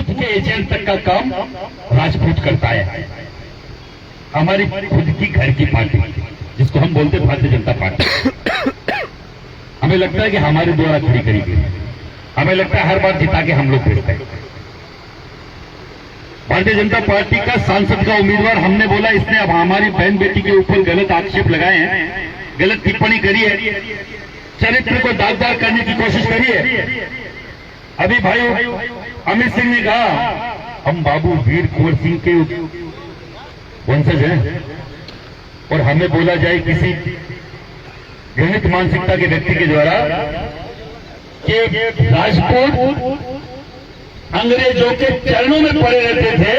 Booth के agent तक का काम राजपूत करता है। हमारी खुद की घर की पार्टी जिसको हम बोलते हैं भारतीय जनता पार्टी, हमें लगता है कि हमारे द्वारा खड़ी करी गई, हमें लगता है हर बार जिता के हम लोग भेजते हैं। भारतीय जनता पार्टी का सांसद का उम्मीदवार हमने बोला इसने अब हमारी बहन बेटी के ऊपर गलत आक्षेप लगाए हैं, गलत टिप्पणी करी है, चरित्र को दागदार करने की कोशिश करी है। अभी भाई अमित सिंह ने कहा हम बाबू वीर कुंवर सिंह के वंशज हैं और हमें बोला जाए किसी घृणित मानसिकता के व्यक्ति के द्वारा कि राजपूत अंग्रेजों के चरणों में पड़े रहते थे,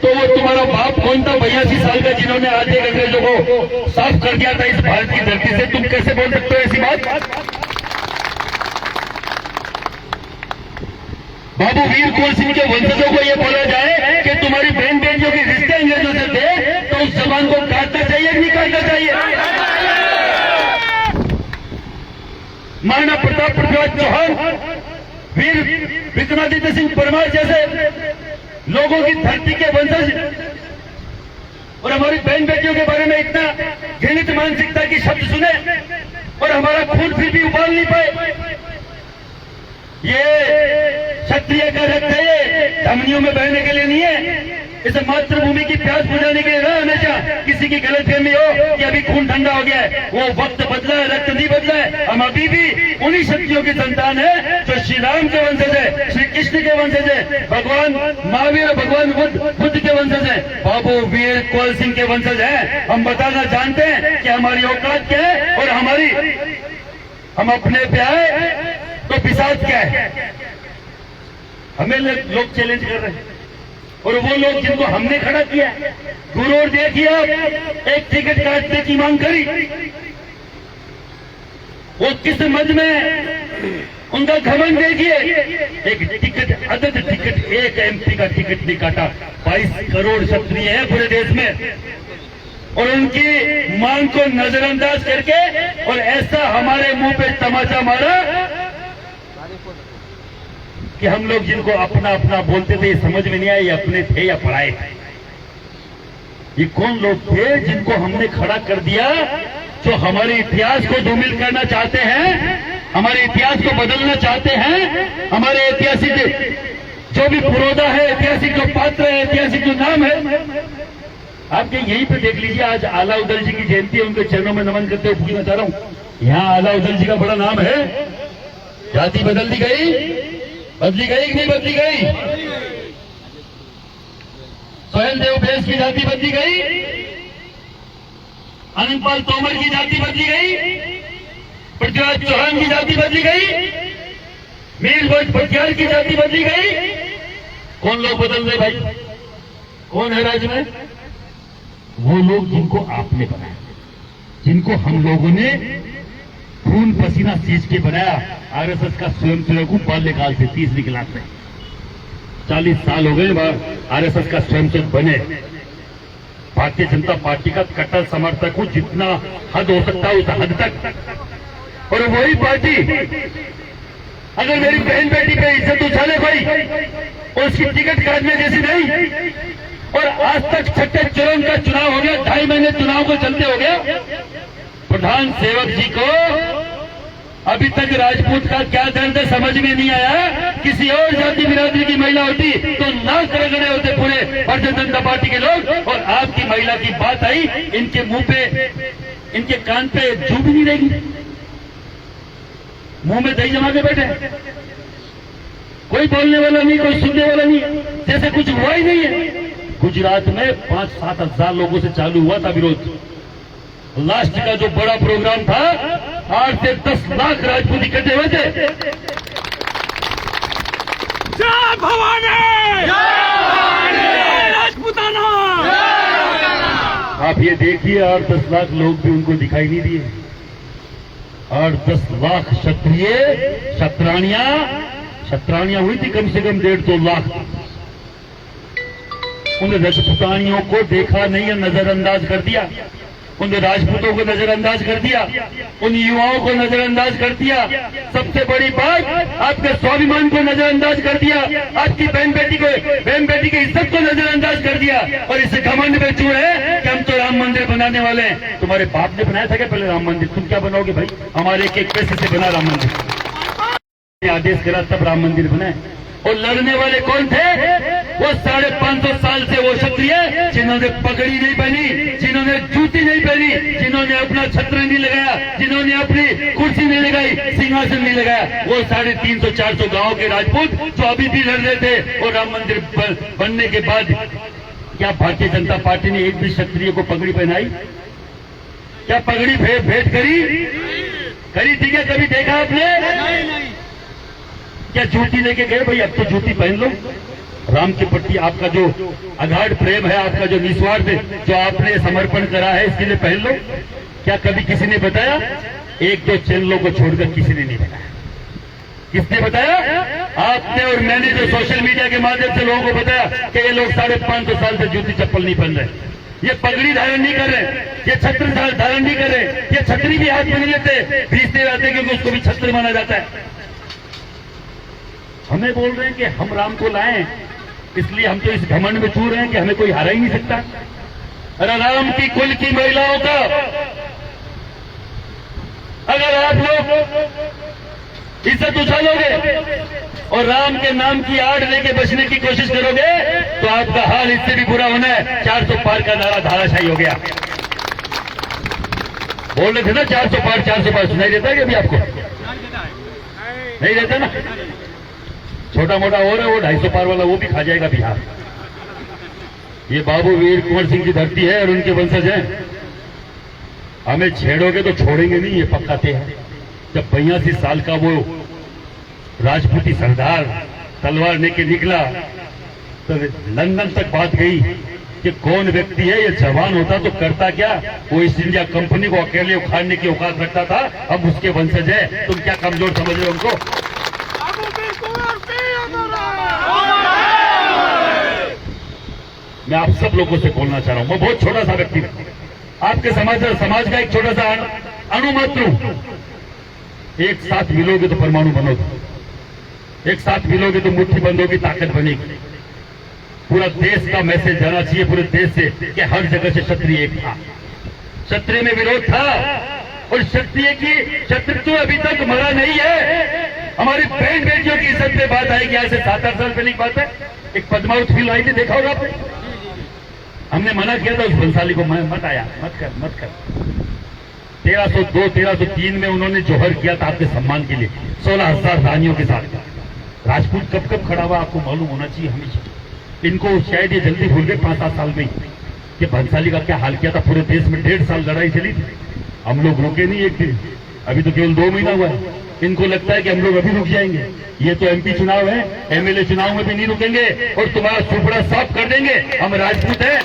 तो वो तुम्हारा बाप कौन था 82 साल का जिन्होंने आज एक अंग्रेजों को साफ कर दिया था इस भारत की धरती से? तुम कैसे बोल सकते हो ऐसी बात? बाबू वीर कुंवर सिंह के वंशजों को यह बोला जाए कि तुम्हारी बहन बेटियों के रिश्ते अंग्रेजों से थे, तो उस जबान को काटना चाहिए कि नहीं काटना चाहिए? महाराणा प्रताप पृथ्वीराज चौहान, वीर विक्रमादित्य सिंह परमार जैसे लोगों की धरती के वंशज और हमारी बहन बेटियों के बारे में इतना घृणित मानसिकता की शब्द सुने और हमारा खून फिर भी उबाल नहीं पाए। ये क्षत्रिय का रक्त है, ये धमनियों में बहने के लिए नहीं है। इसे मातृभूमि की प्यास बुझाने के लिए ना हमेशा किसी की गलतफहमी हो कि अभी खून ठंडा हो गया है, वो वक्त बदला है, रक्त नहीं बदला है। हम अभी भी उन्हीं शक्तियों की संतान है जो श्री राम के वंशज है, श्री कृष्ण के वंशज है, भगवान महावीर, भगवान बुद्ध के वंशज है, बाबू वीर कुंवर सिंह के वंशज है। हम बताना जानते हैं कि हमारी औकात क्या है और हम अपने पे आए तो पिशाच क्या है। हमें लोग चैलेंज कर रहे हैं और वो लोग जिनको हमने खड़ा किया, गुरूर देखिए आप, एक टिकट काटने की मांग करी, वो किस मद में उनका घमंड देखिए। एक टिकट, अदद टिकट, एक एमपी का टिकट नहीं काटा। 22 करोड़ क्षत्रिय है पूरे देश में और उनकी मांग को नजरअंदाज करके और ऐसा हमारे मुंह पे तमाचा मारा कि हम लोग जिनको अपना अपना बोलते थे समझ में नहीं आया ये अपने थे या पढ़ाए थे। ये कौन लोग थे जिनको हमने खड़ा कर दिया, जो हमारे इतिहास को धूमिल करना चाहते हैं, हमारे इतिहास को बदलना चाहते हैं। हमारे ऐतिहासिक जो भी पुरोधा है, ऐतिहासिक जो पात्र है, ऐतिहासिक जो नाम है, आपके यहीं पे देख लीजिए। आज आला उदल जी की जयंती है, उनके चरणों में नमन करते हुए पूछना चाह रहा हूं, यहाँ आला उदल जी का बड़ा नाम है। जाति बदल दी गई, बदली गई कि नहीं बदली गई? सोहेल देव बेस की जाति बदली गई, अनंतपाल तोमर की जाति बदली गई, पृथ्वीराज चौहान की जाति बदली गई, मीर भोज पटियाल की जाति बदली गई। कौन लोग बदल रहे भाई? कौन है राज्य में? वो लोग जिनको आपने बनाया, जिनको हम लोगों ने खून पसीना सींच के बनाया। आरएसएस का स्वयंसेवक हूं बाल्यकाल से, 30 क्लास में 40 साल हो गए आरएसएस का स्वयंसेवक बने। भारतीय जनता पार्टी का कट्टर समर्थक हूं, जितना हद हो सकता है उस हद तक। और वही पार्टी अगर मेरी बहन बेटी पे इज्जत उछाले भाई और उसकी टिकट काटने जैसी नहीं, और आज तक छठे चरण का चुनाव हो गया, 2.5 महीने चुनाव को चलते हो गया, प्रधान सेवक जी को अभी तक राजपूत का क्या दर्द है समझ में नहीं आया। किसी और जाति बिरादरी की महिला होती तो नाक रगड़े होते पूरे भारतीय जनता पार्टी के लोग, और आपकी महिला की बात आई, इनके मुंह पे, इनके कान पे जू भी नहीं रहेगी, मुंह में दही जमा के बैठे, कोई बोलने वाला नहीं, कोई सुनने वाला नहीं, जैसे कुछ हुआ ही नहीं है। गुजरात में 5-7 हजार लोगों से चालू हुआ था विरोध। लास्ट का जो बड़ा प्रोग्राम था, 8 से 10 लाख राजपूत इकट्ठे हुए थे। जय भवानी, जय राजपूताना। आप ये देखिए 8-10 लाख लोग भी उनको दिखाई नहीं दिए। 8-10 लाख क्षत्रिय, क्षत्राणियां हुई थी कम से कम 1.5-2 लाख। उन राजपूतानियों को देखा नहीं या नजरअंदाज कर दिया। उन राजपूतों को नजरअंदाज कर दिया, उन युवाओं को नजरअंदाज कर दिया। सबसे बड़ी बात, आपके स्वाभिमान को नजरअंदाज कर दिया, आपकी बहन बेटी की इज्जत को नजरअंदाज कर दिया। और इस घमंड में चूर है कि हम तो राम मंदिर बनाने वाले हैं। तुम्हारे बाप ने बनाया था क्या पहले राम मंदिर? तुम क्या बनाओगे भाई? हमारे एक पैसे से बना राम मंदिर, आदेश करा तब राम मंदिर बनाए। और लड़ने वाले कौन थे? वो 550 साल से वो क्षत्रिय जिन्होंने पगड़ी नहीं पहनी, जिन्होंने जूती नहीं पहनी, जिन्होंने अपना छत्र नहीं लगाया, जिन्होंने अपनी कुर्सी नहीं लगाई, सिंहासन नहीं लगाया। वो 350-400 गांव के राजपूत जो अभी भी लड़ रहे थे। और राम मंदिर बनने के बाद क्या भारतीय जनता पार्टी ने एक भी क्षत्रिय को पगड़ी पहनाई? क्या पगड़ी भेंट करी थी क्या? कभी देखा आपने? क्या जूती लेके गए? भाई अब तो जूती पहन लो। राम के प्रति आपका जो अगाध प्रेम है, आपका जो निस्वार्थ जो आपने समर्पण करा है, इसके लिए पहन लो। क्या कभी किसी ने बताया? एक दो चैनलों को छोड़कर किसी ने नहीं बताया। किसने बताया? आपने और मैंने जो सोशल मीडिया के माध्यम से लोगों को बताया कि ये लोग 550 साल से जूती चप्पल नहीं पहन रहे, ये पगड़ी धारण नहीं कर रहे, ये छत्र धारण नहीं कर रहे, ये छतरी भी हाथ में नहीं लेते, भीजते रहते क्योंकि उसको भी छत्र माना जाता है। हमें बोल रहे हैं कि हम राम को लाएं, इसलिए हम तो इस घमंड में चूर रहे हैं कि हमें कोई हरा ही नहीं सकता। अरे राम की कुल की महिलाओं का अगर आप लोग इज्जत उछालोगे और राम के नाम की आड़ लेके बचने की कोशिश करोगे तो आपका हाल इससे भी बुरा होना है। 400 पार का नारा धाराशाही हो गया। बोल रहे थे ना 400 पार सुनाई देता है कि अभी आपको नहीं देता ना? छोटा मोटा हो रहा है वो 250 पार वाला, वो भी खा जाएगा बिहार। ये बाबू वीर कुंवर सिंह की धरती है और उनके वंशज हैं। हमें छेड़ोगे तो छोड़ेंगे नहीं, ये पक्का तय है। जब 82 साल का वो राजपूती सरदार तलवार लेके निकला तो लंदन तक बात गई कि कौन व्यक्ति है, ये जवान होता तो करता क्या? वो ईस्ट इंडिया कंपनी को अकेले उखाड़ने की औकात रखता था, अब उसके वंशज है। तुम क्या कमजोर समझ रहे हो उनको? मैं आप सब लोगों से बोलना चाह रहा हूं, मैं बहुत छोटा सा व्यक्ति हूं, आपके समाज का एक छोटा सा अणु मात्र हूं। एक साथ मिलोगे तो परमाणु बनोगे, एक साथ मिलोगे तो मुट्ठी बंद होगी, ताकत बनेगी। पूरा देश का मैसेज जाना चाहिए पूरे देश से कि हर जगह से क्षत्रिय एक था, क्षत्रिय में विरोध था और क्षत्रिय की शत्रुत्व अभी तक मरा नहीं है। हमारी बहन बेटियों की इज्जत पे बात आएगी। आज से 7-8 साल पहले की बात है, एक पद्मावत फिल्म आई थी, देखा होगा आपने? हमने मना किया था उस बंसाली को, मत आया, मत कर। 1302, 1303 में उन्होंने जोहर किया था आपके सम्मान के लिए 16,000 रानियों के साथ। राजपूत कब खड़ा हुआ आपको मालूम होना चाहिए हमेशा। इनको शायद ये जल्दी भूल गए 5-7 साल में कि बंसाली का क्या हाल किया था। पूरे देश में 1.5 साल लड़ाई चली थी, हम लोग रुके नहीं एक दिन। अभी तो केवल 2 महीना हुआ है। इनको लगता है कि हम लोग अभी रुक जाएंगे। ये तो एमपी चुनाव है, एमएलए चुनाव में भी नहीं रुकेंगे और तुम्हारा सुपड़ा साफ कर देंगे। हम राजपूत हैं,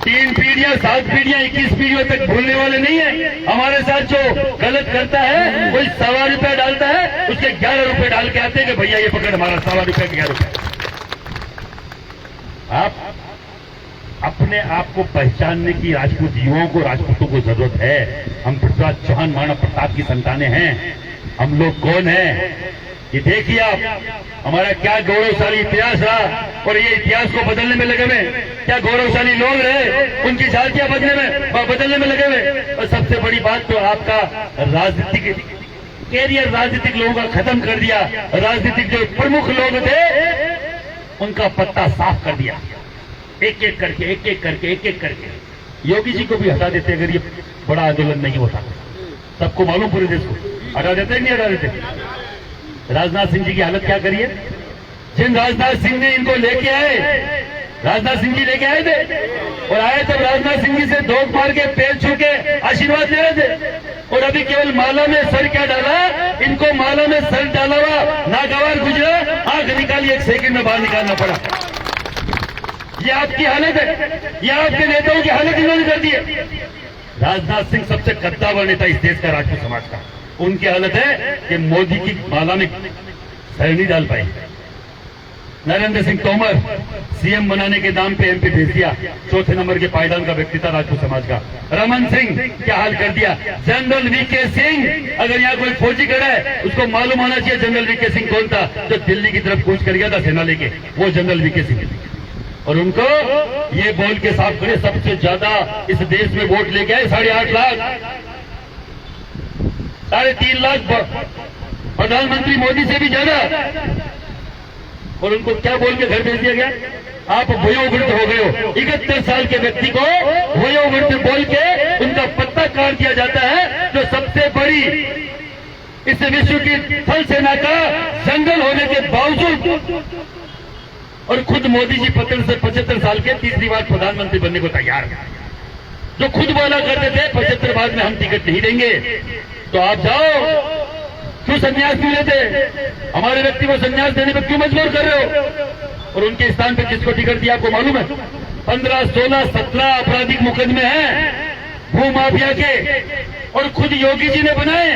3 पीढ़ियां 7 पीढ़ियां 21 पीढ़ियों तक भूलने वाले नहीं है। हमारे साथ जो गलत करता है कोई 1.25 रुपया डालता है, उसके 11 रुपए डाल के आते हैं कि भैया ये पकड़ हमारा 1.25 रुपया के 11 रुपए। आप अपने आप को पहचानने की राजपूत युवाओं को, राजपूतों को जरूरत है। हम पृथ्वीराज चौहान महाराणा प्रताप की संतानें हैं। हम लोग कौन हैं ये देखिए आप। हमारा क्या गौरवशाली इतिहास रहा और ये इतिहास को बदलने में लगे हुए। क्या गौरवशाली लोग रहे, उनकी झांकियां बदलने में लगे हुए। और सबसे बड़ी बात तो आपका राजनीतिक कैरियर, राजनीतिक लोगों का खत्म कर दिया। राजनीतिक जो प्रमुख लोग थे उनका पत्ता साफ कर दिया, एक एक करके। योगी जी को भी हटा देते अगर ये बड़ा आंदोलन नहीं होता। सबको मालूम, पूरे देश को हटा देते नहीं हटा देते। राजनाथ सिंह जी की हालत क्या करिए। जिन राजनाथ सिंह ने इनको लेके आए, राजनाथ सिंह जी लेके आए थे और आए तब राजनाथ सिंह जी से धोख मार के पैर छू के आशीर्वाद दे रहे थे। और अभी केवल माला में सर क्या डाला, इनको माला में सर डाला हुआ नागवार गुजरा, आंख निकाली 1 सेकंड में बाहर निकालना पड़ा। ये आपकी हालत है, ये आपके नेताओं की हालत इन्होंने कर दी है। राजनाथ सिंह सबसे कद्दावर नेता इस देश का, राजपूत समाज का। उनकी हालत है कि मोदी की माला में सर नहीं डाल पाए। नरेंद्र सिंह तोमर सीएम बनाने के नाम पे एमपी भेज दिया, चौथे नंबर के पायदान का व्यक्ति था राजपूत समाज का। रमन सिंह क्या हाल कर दिया। जनरल वीके सिंह, अगर यहाँ कोई फौजी खड़ा है उसको मालूम होना चाहिए जनरल वीके सिंह कौन था, जो दिल्ली की तरफ कूच कर गया था सेना लेके, वो जनरल वीके सिंह। और उनको ये बोल के साफ करे, सबसे ज्यादा इस देश में वोट लेके आए 8.5 लाख, 3.5 लाख प्रधानमंत्री मोदी से भी ज्यादा। और उनको क्या बोल के घर भेज दिया गया, आप वयोवृद्ध हो गए हो। 71 साल के व्यक्ति को वयोवृद्ध बोल के उनका पत्ता काट दिया जाता है, जो सबसे बड़ी इस विश्व की थल सेना का जंगल होने के बावजूद। और खुद मोदी जी 75 साल के तीसरी बार प्रधानमंत्री बनने को तैयार है, जो खुद बोला करते थे 75 बाद में हम टिकट नहीं देंगे। तो आप जाओ, क्यों संन्यास नहीं लेते? हमारे व्यक्ति को संन्यास देने पर क्यों मजबूर कर रहे हो? और उनके स्थान पर किसको टिकट दिया आपको मालूम है? 15, 16, 17 आपराधिक मुकदमे हैं भूमाफिया के, और खुद योगी जी ने बनाए।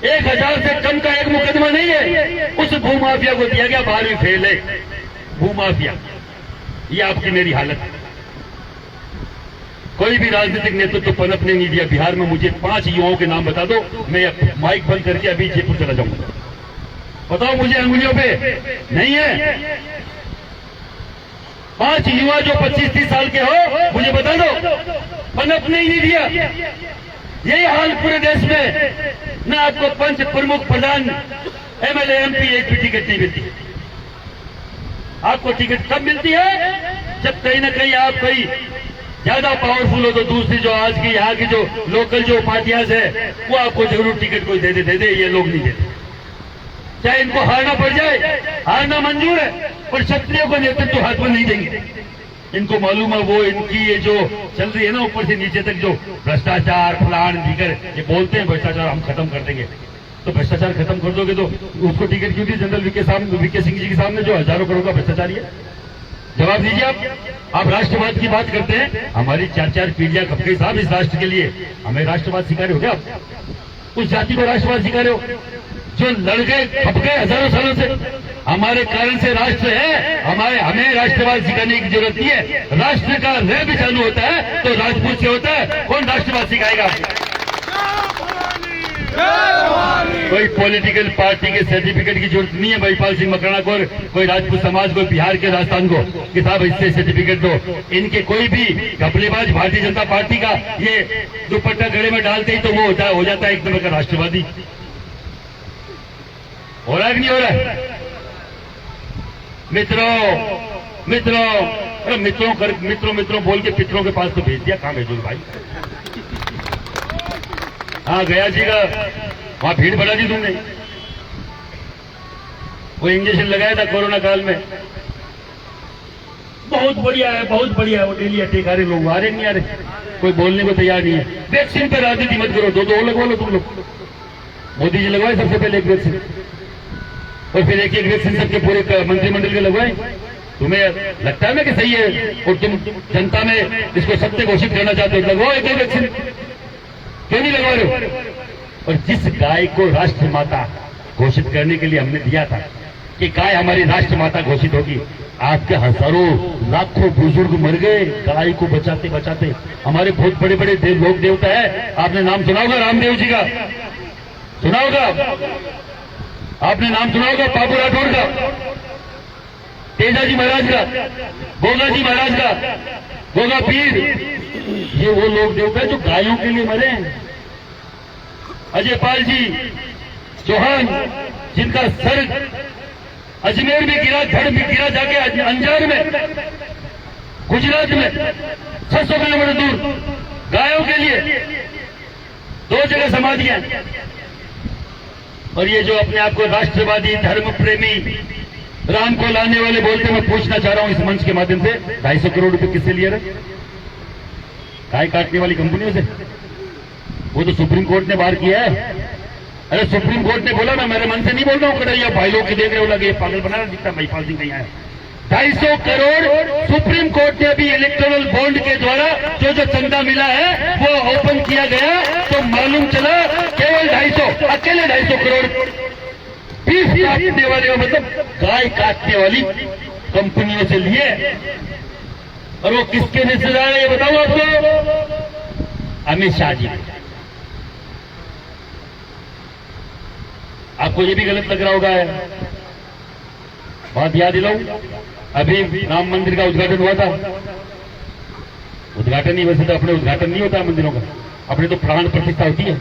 1000 से कम का एक मुकदमा नहीं है, उस भूमाफिया को दिया गया 12वीं फेल है भूमाफिया। ये आपकी मेरी हालत है। कोई भी राजनीतिक नेतृत्व पनपने नहीं दिया। बिहार में मुझे 5 युवाओं के नाम बता दो, मैं माइक बंद करके अभी जयपुर चला जाऊंगा। बताओ मुझे अंगुलियों पे नहीं है। 5 युवा जो 25-30 साल के हो, मुझे बता दो, पनपने ही नहीं दिया। यही हाल पूरे देश में। न आपको पंच, प्रमुख, प्रधान, एमएलए, एमपी एक भी टिकट नहीं मिलती। आपको टिकट कब मिलती है? जब कहीं ना कहीं आप कहीं ज्यादा पावरफुल हो। तो दूसरी जो आज की यहाँ की जो लोकल जो पार्टियां है, वो आपको जरूर टिकट कोई दे दे, ये लोग नहीं देते। चाहे इनको हारना पड़ जाए, हारना मंजूर है, पर क्षत्रियों को नेतृत्व हाथ में नहीं देंगे। इनको मालूम है वो इनकी ये जो चल रही है ना ऊपर से नीचे तक, जो भ्रष्टाचार फलान दीगर ये बोलते हैं भ्रष्टाचार हम खत्म कर देंगे। तो भ्रष्टाचार खत्म कर दोगे तो उसको टिकट क्यों दी जनरल वीके सिंह जी के सामने, जो हजारों करोड़ का भ्रष्टाचारी है? जवाब दीजिए आप राष्ट्रवाद की बात करते हैं। हमारी 4-4 पीढ़ियां खप गई साहब इस राष्ट्र के लिए। हमें राष्ट्रवाद सिखा रहे हो क्या आप? उस जाति को राष्ट्रवाद सिखा रहे हो जो लड़ गए, खप गए हजारों सालों से। हमारे कारण से राष्ट्र है, हमें राष्ट्रवाद सिखाने की जरूरत नहीं है। राष्ट्र का रह भी चालू होता है तो राजपूत से होता है। कौन राष्ट्रवाद सिखाएगा? कोई पॉलिटिकल पार्टी के सर्टिफिकेट की जरूरत नहीं है महिपाल सिंह मकराना को, कोई राजपूत समाज को, बिहार के राजस्थान को कि साहब इससे सर्टिफिकेट दो। इनके कोई भी घपलेबाज भारतीय जनता पार्टी का ये दुपट्टा गले में डालते ही तो वो हो जाता है एक नंबर का राष्ट्रवादी। हो रहा है कि नहीं हो रहा है? मित्रों बोल के पितरों के पास तो भेज दिया। कहां भेजोगे भाई? हाँ गया जी का वहां भीड़ बढ़ा दी तुमने। वो इंजेक्शन लगाया था कोरोना काल में, बहुत बढ़िया है, बहुत बढ़िया है। वो डेली अटैक आ रहे लोग, आ रहे नहीं आ रहे, कोई बोलने को तैयार नहीं है। वैक्सीन पे राजनीति मत करो, दो लगवा लो तुम लोग। मोदी जी लगवाए सबसे पहले एक वैक्सीन, और फिर एक वैक्सीन सबके पूरे मंत्रिमंडल के लगवाए। तुम्हें लगता है ना कि सही है, और तुम जनता में इसको सत्य घोषित करना चाहते हो, लगवाओ एक वैक्सीन। क्यों नहीं लगवा रहे हो? और जिस गाय को राष्ट्र माता घोषित करने के लिए हमने दिया था कि गाय हमारी राष्ट्र माता घोषित होगी, आपके हजारों लाखों बुजुर्ग मर गए गाय को बचाते बचाते। हमारे बहुत बड़े बड़े लोक देवता है, आपने नाम सुना होगा रामदेव जी का, सुना होगा आपने नाम सुना होगा बाबू राठौर का, तेजाजी महाराज का, गोगा जी महाराज का, गोगा पीर। ये वो लोग देवता है जो गायों के लिए मरे हैं। अजय पाल जी चौहान, जिनका सर अजमेर में गिरा, धड़ में गिरा, जाके अंजार में गुजरात में 600 किलोमीटर दूर गायों के लिए 2 जगह समाधियां। और ये जो अपने आप को राष्ट्रवादी, धर्म प्रेमी, राम को लाने वाले बोलते, मैं पूछना चाह रहा हूं इस मंच के माध्यम से, 250 करोड़ रुपए किससे लिए रहे? गाय काटने वाली कंपनियों से। वो तो सुप्रीम कोर्ट ने बाहर किया है। अरे सुप्रीम कोर्ट ने बोला ना, मेरे मन से नहीं बोल रहा हूं, कड़ैया भाई लोग के देख रहे हो, लगे पागल बना रहा दिखता महिपाल सिंह कहीं आया। 250 करोड़ सुप्रीम कोर्ट ने अभी इलेक्टोरल बॉन्ड के द्वारा जो चंदा मिला है वो ओपन किया गया, तो मालूम चला केवल 250, अकेले 250 करोड़ बीफ काटने वाले मतलब गाय काटने वाली कंपनियों से लिए, और वो किसके रिश्तेदार है ये बताऊं आपको? अमित शाह जी। आपको ये भी गलत लग रहा होगा, बात याद दिलाऊं, अभी राम मंदिर का उद्घाटन हुआ था। उद्घाटन ही वैसे तो अपने उद्घाटन नहीं होता मंदिरों का, अपने तो प्राण प्रतिष्ठा होती है,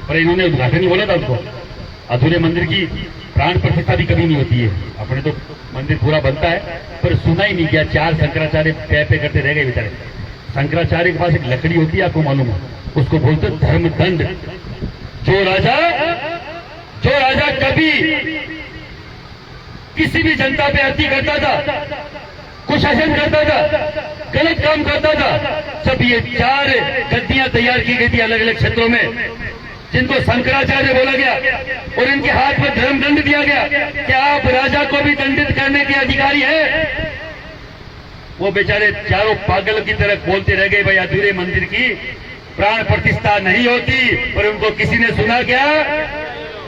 पर इन्होंने उद्घाटन ही बोला था उसको। अधूरे मंदिर की प्राण प्रतिष्ठा भी कभी नहीं होती है, अपने तो मंदिर पूरा बनता है, पर सुना ही नहीं गया। 4 शंकराचार्य पे करते रह गए बेचारे। शंकराचार्य के पास एक लकड़ी होती है, आपको मालूम है, उसको बोलते धर्मदंड। जो राजा कभी किसी भी जनता पे अति करता था, कुशासन करता था, गलत काम करता था, सब ये 4 गद्दियां तैयार की गई थी अलग अलग क्षेत्रों में, जिनको शंकराचार्य बोला गया, और इनके हाथ में धर्मदंड दिया गया कि आप राजा को भी दंडित करने के अधिकारी हैं। वो बेचारे चारों पागल की तरह बोलते रह गए, भाई अधूरे मंदिर की प्राण प्रतिष्ठा नहीं होती, पर उनको किसी ने सुना क्या?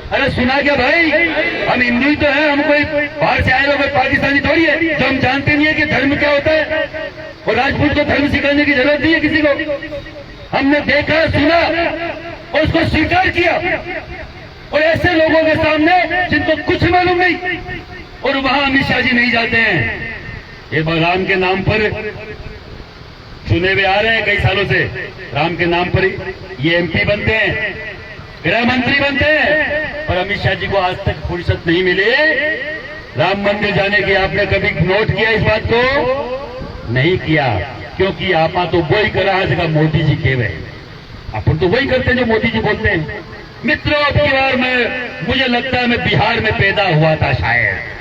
अरे सुना क्या भाई? हम हिंदू ही तो हैं, हम कोई बाहर से आए लोग पाकिस्तानी थोड़ी है जो हम जानते नहीं है कि धर्म क्या होता है, और राजपूत को धर्म सिखाने की जरूरत नहीं है किसी को। हमने देखा, सुना और उसको स्वीकार किया, और ऐसे लोगों के सामने जिनको कुछ मालूम नहीं, और वहां अमित शाह जी नहीं जाते हैं। ये राम के नाम पर चुने हुए आ रहे हैं कई सालों से, राम के नाम पर ये एमपी बनते हैं, गृह मंत्री बनते हैं, पर अमित शाह जी को आज तक फुर्सत नहीं मिली राम मंदिर जाने की। आपने कभी नोट किया इस बात को? नहीं किया, क्योंकि आप तो वही कर रहा है मोदी जी के वे, अपन तो वही करते हैं जो मोदी जी बोलते हैं। मित्रों, अब की बार मुझे लगता है मैं बिहार में पैदा हुआ था शायद,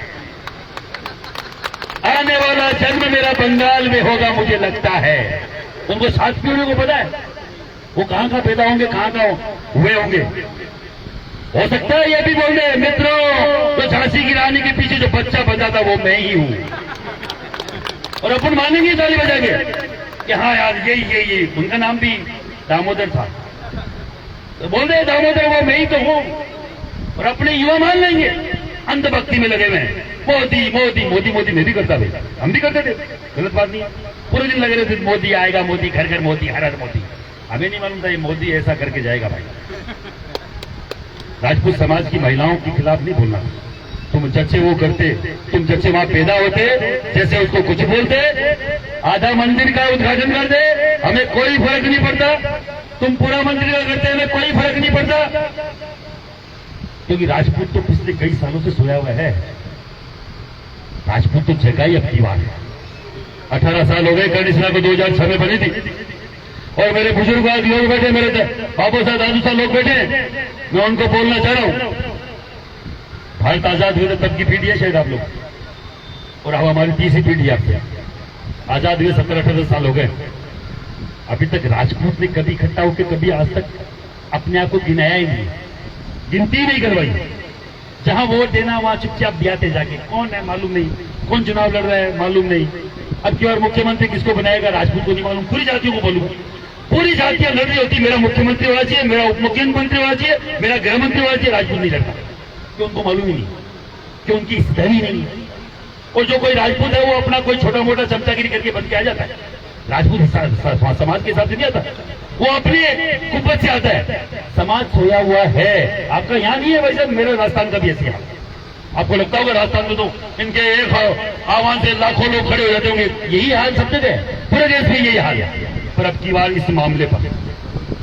आने वाला जन्म मेरा बंगाल में होगा मुझे लगता है। उनको 7 पीढ़ियों को पता है वो कहां का पैदा होंगे, कहां का हुए होंगे। हो सकता है ये भी बोल दे, मित्रों, तो झांसी की रानी के पीछे जो बच्चा बचा था वो मैं ही हूं, और अपन मानेंगे ताली बजा के कि हाँ यार यही उनका नाम भी दामोदर था, तो बोल दे दामोदर वो मैं ही तो हूं, और अपने युवा मान लेंगे अंधभक्ति में लगे हुए हैं। मोदी मोदी मोदी मोदी मैं भी करता था, हम भी करते थे, गलत बात नहीं। पूरे दिन लगे रहते मोदी आएगा, मोदी घर घर मोदी, हर हर मोदी। हमें नहीं मालूम था ये मोदी ऐसा करके जाएगा। भाई राजपूत समाज की महिलाओं के खिलाफ नहीं बोलना। तुम जच्चे वो करते, तुम जच्चे वहां पैदा होते, जैसे उसको कुछ बोलते, आधा मंदिर का उद्घाटन कर दे, हमें कोई फर्क नहीं पड़ता। तुम पूरा मंदिर का करते, हमें कोई फर्क नहीं पड़ता, क्योंकि राजपूत तो पिछले कई सालों से सोया हुआ है। राजपूत तो जगाई अब की बात है। 18 साल हो गए, कर्णशिला को 2006 में बनी थी, और मेरे बुजुर्ग आज लोग बैठे, मेरे बाबू साहब दादू साहब लोग बैठे, मैं उनको बोलना चाह रहा हूं, भारत आजाद हुए तब की पीढ़ी है शायद आप लोग, और अब हमारी तीसरी पीढ़ी आपसे आजाद हुए 17-18 साल हो गए। अभी तक राजपूत ने कभी इकट्ठा होकर कभी आज तक अपने आप को गिनाया ही नहीं, गिनती नहीं करवाई। जहां वोट देना वहां चुपचाप दियाते जाके, कौन है मालूम नहीं, कौन चुनाव लड़ रहा है मालूम नहीं। अब की बार मुख्यमंत्री किसको बनाएगा राजपूत को नहीं मालूम, पूरी जातियों को बोलूं, पूरी जातियां लड़ रही होती, मेरा मुख्यमंत्री होना चाहिए, मेरा उप मुख्यमंत्री होना चाहिए, मेरा गृह मंत्री होना चाहिए, राजपूत नहीं लड़ता, क्यों उनको मालूम ही नहीं, क्यों उनकी स्थिति नहीं है। और जो कोई राजपूत है वो अपना कोई छोटा मोटा चमचागिरी करके बन के आ जाता है, राजपूत समाज के हिसाब से नहीं आता, वो अपने कुब्बत से आता है। समाज सोया हुआ है, आपका यहाँ नहीं है वैसे, मेरा राजस्थान का भी ऐसे हाल। आपको लगता होगा राजस्थान में तो इनके एक आह्वान से लाखों लोग खड़े हो जाते होंगे, यही हाल सब जगह है, पूरे देश में यही हाल है। पर अब की बार इस मामले पर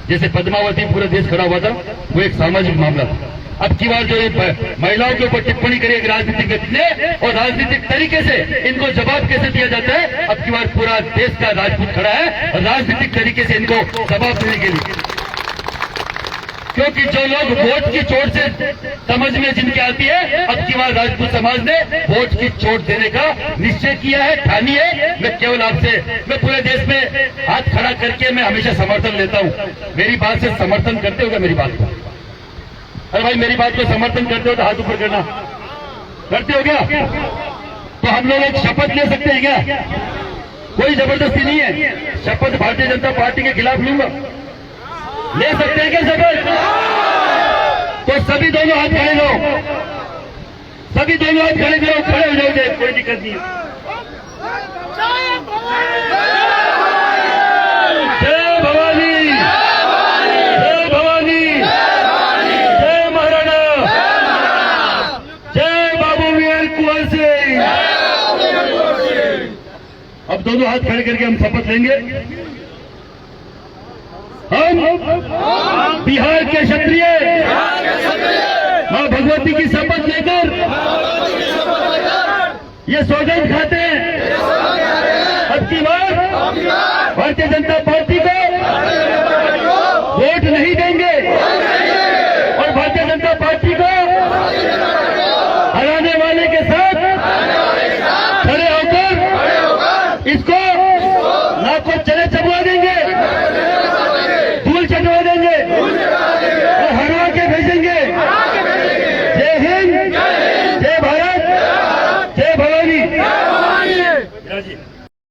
जैसे पद्मावती पूरे देश खड़ा हुआ था, वो एक सामाजिक मामला था। अब की बार जो महिलाओं के ऊपर टिप्पणी करी एक राजनीतिक ने, और राजनीतिक तरीके से इनको जवाब कैसे दिया जाता है, अब की बार पूरा देश का राजपूत खड़ा है और राजनीतिक तरीके से इनको जवाब देने के लिए। क्योंकि जो लोग वोट की चोट से समझ में जिनकी आती है, अब की बार राजपूत समाज ने वोट की चोट देने का निश्चय किया है, ठानी है। मैं केवल आपसे, मैं पूरे देश में हाथ खड़ा करके मैं हमेशा समर्थन लेता हूं। मेरी बात से समर्थन करते हो क्या मेरी बात को? अरे भाई मेरी बात को समर्थन करते हो तो हाथ ऊपर करना, करते हो क्या? तो हम लोग एक शपथ ले सकते हैं क्या? कोई जबरदस्ती नहीं है, शपथ भारतीय जनता पार्टी के खिलाफ लूंगा, ले सकते हैं क्या शपथ? तो सभी दोनों हाथ खड़े लो, सभी दोनों हाथ खड़े करो, खड़े हो जाओगे, कोई दिक्कत नहीं है। जय भवानी, जय भवानी, जय महाराणा, जय बाबू वीर कुंवर सिंह। अब दोनों हाथ खड़े करके हम शपथ लेंगे। हम बिहार के क्षत्रिय मां भगवती की शपथ लेकर ये सौगंध खाते हैं अब की बार भारतीय जनता